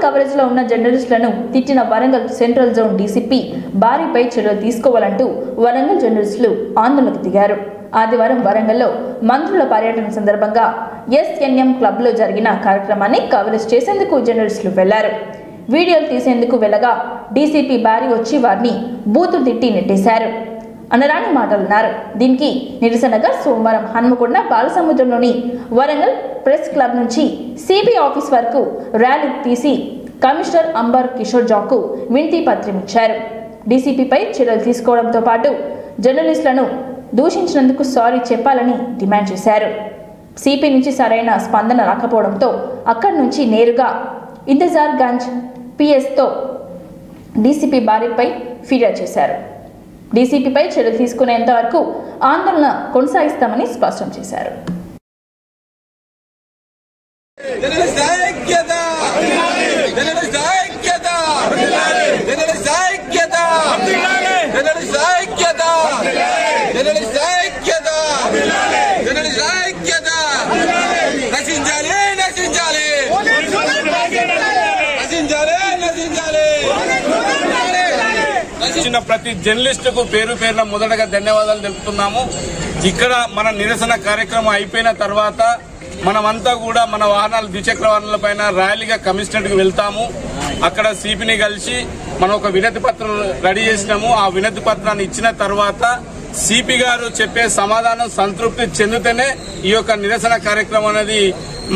Coverage లో ఉన్న జర్నలిస్టులను తిట్టిన వరంగల్ సెంట్రల్ జోన్ డీసీపీ భారీపై చర్యలు తీసుకోవాలంటూ వరంగల్ జర్నలిస్టులు ఆందోళనకు దిగారు. ఆదివారం వరంగల్లో మంత్రుల పర్యటన సందర్భంగా ఎస్ఎన్ఎం క్లబ్ లో జరిగిన కార్యక్రమాన్ని కవరేజ్ చేసేందుకు జర్నలిస్టులు వెళ్లారు. వీడియోలు తీసేందుకు వెళ్ళగా డీసీపీ భారీ వచ్చి వారిని బూతులు తిట్టి నెట్టేశారు. అనరాని మాటలున్నారు. దీనికి నిరసనగా సోమవారం హన్మకొండ బాలసముద్రంలోని వరంగల్ ప్రెస్ క్లబ్ నుంచి సిబి ఆఫీస్ వరకు ర్యాలీ తీసి కమిషనర్ అంబర్ కిషోర్ జాకు వినతి పత్రం ఇచ్చారు. డీసీపీపై చర్యలు తీసుకోవడంతో పాటు జర్నలిస్టులను దూషించినందుకు సారీ చెప్పాలని డిమాండ్ చేశారు. సిపి నుంచి సరైన స్పందన రాకపోవడంతో అక్కడి నుంచి నేరుగా ఇంతజార్ గంజ్ పిఎస్తో డీసీపీ భారీపై ఫిర్యాదు చేశారు. డీసీపీపై చర్యలు తీసుకునేంత వరకు ఆందోళన కొనసాగిస్తామని స్పష్టం చేశారు. ప్రతి జర్నలిస్టుకు పేరు పేరున మొదటగా ధన్యవాదాలు తెలుపుతున్నాము. ఇక్కడ మన నిరసన కార్యక్రమం అయిపోయిన తర్వాత మనమంతా కూడా మన వాహనాలు ద్విచక్ర వాహనాల పైన ర్యాలీగా కమిషనరేట్ కు వెళ్తాము. అక్కడ సిపిని కలిసి మనం ఒక వినతి పత్రం రెడీ చేసినాము. ఆ వినతి పత్రాన్ని ఇచ్చిన తర్వాత సిపి గారు చెప్పే సమాధానం సంతృప్తి చెందితేనే ఈ యొక్క నిరసన కార్యక్రమం అనేది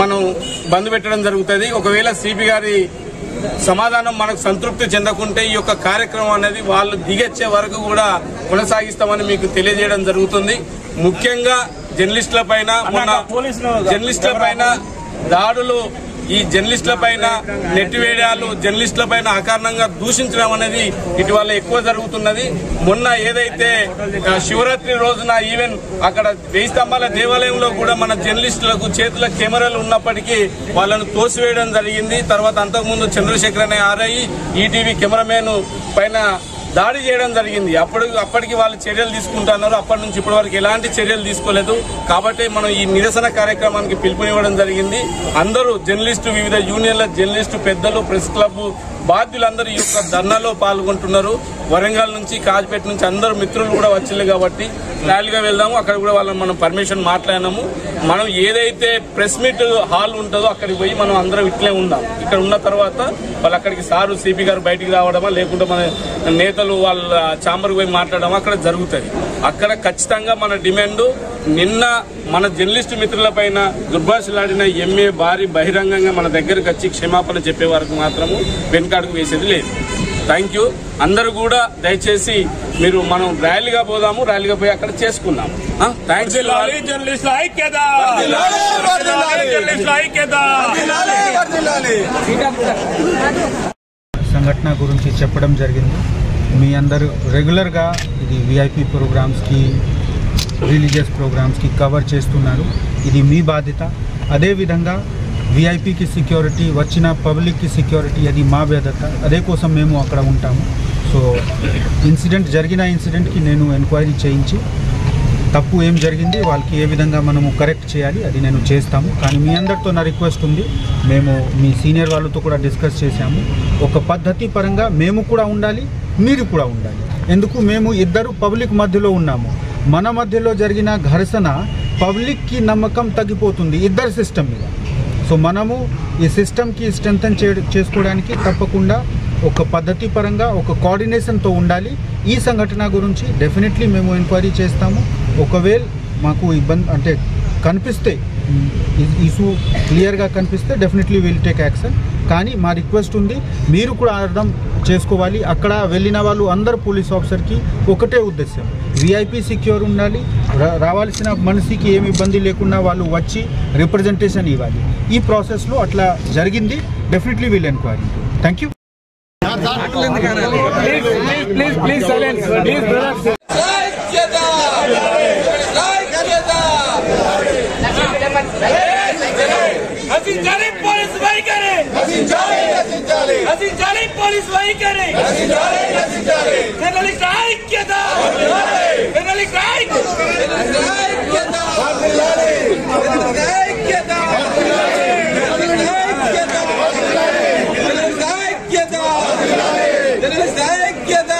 మనం బంద్ పెట్టడం జరుగుతుంది. ఒకవేళ సిపి గారి సమాధానం మనకు సంతృప్తి చెందకుంటే ఈ యొక్క కార్యక్రమం అనేది వాళ్ళు దిగొచ్చే వరకు కూడా కొనసాగిస్తామని మీకు తెలియజేయడం జరుగుతుంది. ముఖ్యంగా జర్నలిస్టుల పైన దాడులు, ఈ జర్నలిస్టుల పైన నెట్టివేయడాలు, జర్నలిస్టుల పైన అకారణంగా దూషించడం అనేది ఇటీవల ఎక్కువ జరుగుతున్నది. మొన్న ఏదైతే శివరాత్రి రోజున ఈవెన్ అక్కడ 1000 స్తంభాల దేవాలయంలో కూడా మన జర్నలిస్టులకు చేతుల కెమెరాలు ఉన్నప్పటికీ వాళ్ళను తోసివేయడం జరిగింది. తర్వాత అంతకుముందు చంద్రశేఖర్ అనే ఆర్ఐ ఈటీవీ కెమెరామెన్ పైన దాడి చేయడం జరిగింది. అప్పటికి వాళ్ళు చర్యలు తీసుకుంటున్నారు. అప్పటి నుంచి ఇప్పటి వరకు ఎలాంటి చర్యలు తీసుకోలేదు. కాబట్టి మనం ఈ నిరసన కార్యక్రమానికి పిలుపునివ్వడం జరిగింది. అందరూ జర్నలిస్టు, వివిధ యూనియన్ల జర్నలిస్టు పెద్దలు, ప్రెస్ క్లబ్ బాధ్యులందరూ ఈ యొక్క ధర్నాలో పాల్గొంటున్నారు. వరంగల్ నుంచి, కాజ్పేట నుంచి అందరూ మిత్రులు కూడా వచ్చింది కాబట్టి ర్యాలీగా వెళ్దాము. అక్కడ కూడా వాళ్ళని మనం పర్మిషన్ మాట్లాడినాము. మనం ఏదైతే ప్రెస్ మీట్ హాల్ ఉంటుందో అక్కడికి పోయి మనం అందరం ఇట్లే ఉందాం. ఇక్కడ ఉన్న తర్వాత వాళ్ళు అక్కడికి సారు సిపి గారు బయటికి రావడమా, లేకుంటే మన నేతలు వాళ్ళ ఛాంబర్కి పోయి మాట్లాడడం అక్కడ జరుగుతుంది. అక్కడ ఖచ్చితంగా మన డిమాండ్, నిన్న మన జర్నలిస్టు మిత్రుల పైన దుర్భాషలాడిన ఎంఏ భారీ బహిరంగంగా మన దగ్గరకు వచ్చి క్షమాపణ చెప్పే వరకు మాత్రము వెనుకాడుకు వేసేది లేదు. Thank you. అందరూ కూడా దయచేసి మనం ర్యాలీగా పోదాము, ర్యాలీగా పోయి అక్కడ చేసుకున్నాము. థ్యాంక్స్. సంఘటన గురించి చెప్పడం జరిగింది. మీ అందరూ రెగ్యులర్గా ఇది విఐపి ప్రోగ్రామ్స్కి, రిలీజియస్ ప్రోగ్రామ్స్కి కవర్ చేస్తున్నారు. ఇది మీ బాధ్యత. అదేవిధంగా విఐపికి సెక్యూరిటీ, వచ్చిన పబ్లిక్కి సెక్యూరిటీ, అది మా బాధ్యత. అదే కోసం మేము అక్కడ ఉంటాము. సో జరిగిన ఇన్సిడెంట్కి నేను ఎంక్వైరీ చేయించి తప్పు ఏం జరిగింది, వాళ్ళకి ఏ విధంగా మనము కరెక్ట్ చేయాలి అది నేను చేస్తాము. కానీ మీ అందరితో నా రిక్వెస్ట్ ఉంది, మేము మీ సీనియర్ వాళ్ళతో కూడా డిస్కస్ చేశాము. ఒక పద్ధతి పరంగా మేము కూడా ఉండాలి, మీరు కూడా ఉండాలి. ఎందుకు, మేము ఇద్దరు పబ్లిక్ మధ్యలో ఉన్నాము. మన మధ్యలో జరిగిన ఘర్షణ పబ్లిక్కి నమ్మకం తగ్గిపోతుంది ఇద్దరు సిస్టమ్ మీద. సో మనము ఈ సిస్టమ్కి స్ట్రెంథన్ చేసుకోవడానికి తప్పకుండా ఒక పద్ధతి పరంగా ఒక కోఆర్డినేషన్తో ఉండాలి. ఈ సంఘటన గురించి డెఫినెట్లీ మేము ఎంక్వైరీ చేస్తాము. ఒకవేళ మాకు ఇబ్బంది అంటే కనిపిస్తే, ఇష్యూ క్లియర్గా కనిపిస్తే డెఫినెట్లీ విల్ టేక్ యాక్షన్. కానీ మా రిక్వెస్ట్ ఉంది, మీరు కూడా అర్థం చేసుకోవాలి. అక్కడ వెళ్ళిన వాళ్ళు అందరు పోలీస్ ఆఫీసర్కి ఒకటే ఉద్దేశం, విఐపి సెక్యూర్ ఉండాలి, రావాల్సిన మనిషికి ఏమి ఇబ్బంది లేకుండా వాళ్ళు వచ్చి రిప్రజెంటేషన్ ఇవ్వాలి. ఈ ప్రాసెస్లో అట్లా జరిగింది. Definitely will enquiry. Thank you. Police वही करे जर्नलिस्ट ऐक्यता जर्नलिस्ट ऐक्यता ఐక్యత